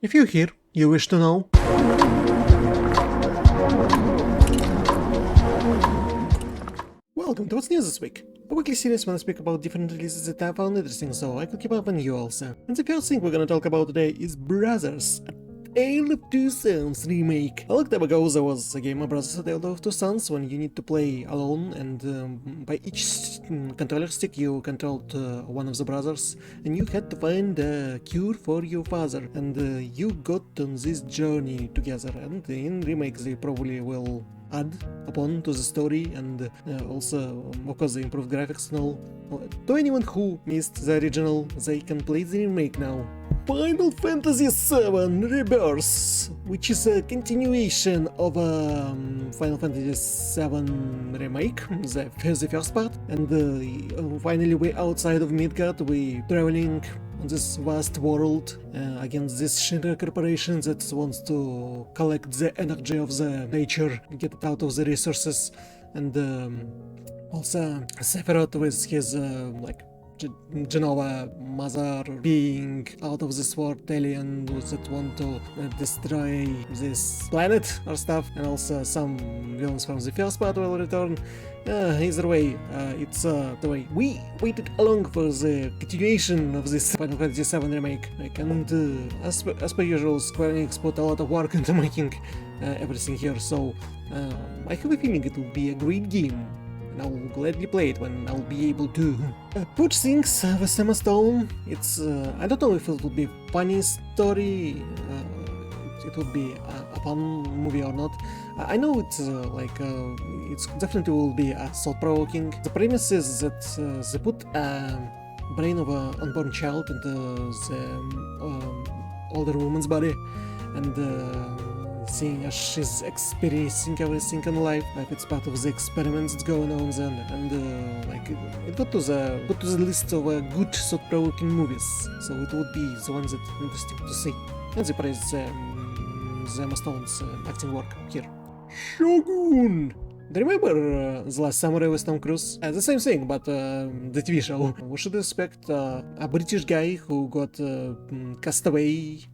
If you're here, you wish to know. Welcome to What's News This Week, a weekly series when I speak about different releases that I found interesting so I could keep up on you also. And the first thing we're gonna talk about today is Brothers, a Tale of Two Sons remake. A long time ago there was a game of Brothers, a Tale of Two Sons, when you need to play alone and by each controller stick you controlled one of the brothers and you had to find a cure for your father, and you got on this journey together. And in Remake they probably will add upon to the story, and also of course the improved graphics and all. To anyone who missed the original, they can play the remake now. Final Fantasy VII Rebirth, which is a continuation of Final Fantasy VII Remake, the first part, and finally we're outside of Midgard, we're traveling on this vast world against this Shinra corporation that wants to collect the energy of the nature, get it out of the resources, and also Sephiroth with his Genova mother being out of this world alien that want to destroy this planet or stuff, and also some villains from the first part will return. Either way, it's the way we waited along for the continuation of this Final Fantasy VII Remake, and as per usual, Square Enix put a lot of work into making everything here, so I have a feeling it will be a great game. I'll gladly play it when I'll be able to. Push things with Emma Stone. It's I don't know if it will be a funny story, it will be a fun movie or not. I know it's it's definitely will be thought-provoking. The premise is that they put a brain of an unborn child into the older woman's body, and seeing as she's experiencing everything in life, like it's part of the experiments that's going on then, and it got to the list of good thought-provoking movies, so it would be the one that's interesting to see. And they praise the Emma Stone's acting work here. Shōgun! Do you remember The Last Samurai with Tom Cruise? The same thing, but the TV show. We should expect a British guy who got cast away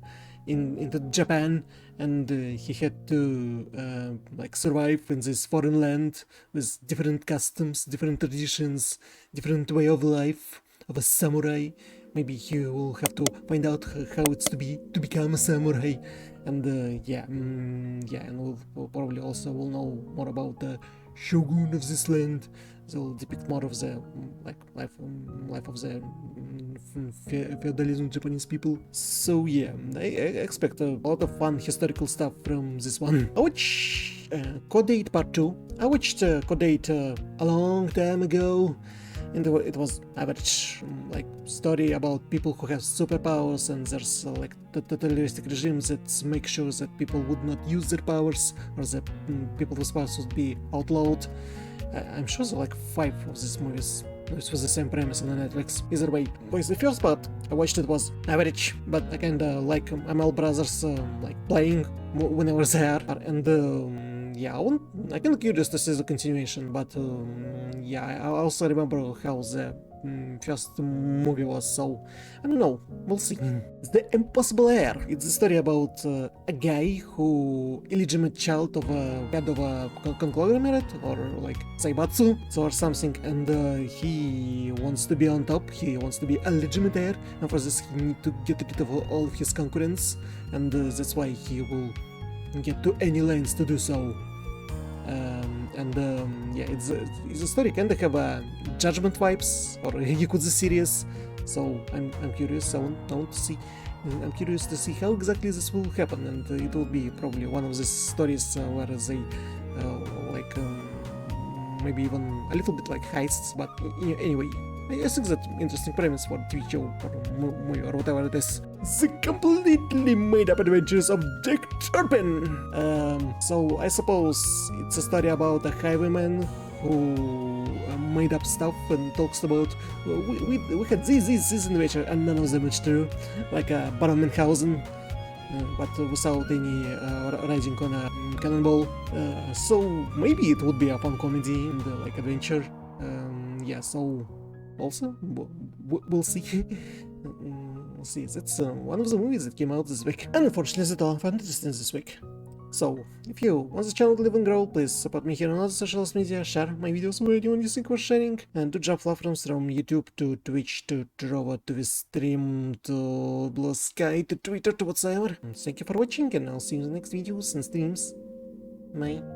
into Japan, and he had to survive in this foreign land with different customs, different traditions, different way of life of a samurai. Maybe he will have to find out how it's to become a samurai, and and we'll probably also will know more about the Shogun of this land. They'll depict more of the life of the feudalism Japanese people. So yeah, I expect a lot of fun historical stuff from this one. I watched Code 8 Part 2. I watched Code 8 a long time ago, and it was average story about people who have superpowers, and there's totalitarian regimes that make sure that people would not use their powers, or that people with powers would be outlawed. I'm sure there are 5 of these movies. It was the same premise on Netflix. Either way, boys, the first part I watched it was average, but I kinda like ML Brothers playing when I was there, and I'm kinda curious to see the continuation, but I also remember how the first movie was, so I don't know, we'll see. It's the Impossible Heir. It's a story about a guy who illegitimate child of a head of a conglomerate, or Saibatsu or something, and he wants to be on top, he wants to be a legitimate heir, and for this he needs to get rid of all of his concurrents, and that's why he will get to any lengths to do so. It's a story kind of have a Judgment vibes or Yakuza series, so I'm curious. I want to see. I'm curious to see how exactly this will happen, and it will be probably one of these stories where they maybe even a little bit like heists. But anyway, I think that's interesting premise for TV show or movie or whatever it is. The completely made-up adventures of Dick Turpin. So I suppose it's a story about a highwayman who made up stuff and talks about we had this adventure and none of them is true, like Baron Munchausen, but without any riding on a cannonball. So maybe it would be a fun comedy and adventure. So also we'll see. we'll see. It's one of the movies that came out this week. And unfortunately, that's all I found interesting this week. So, if you want the channel to live and grow, please support me here on other social media, share my videos with anyone you think worth sharing, and do jump platforms from YouTube to Twitch to Trovo to Stream to Blue Sky to Twitter to whatsoever. And thank you for watching, and I'll see you in the next videos and streams. Bye.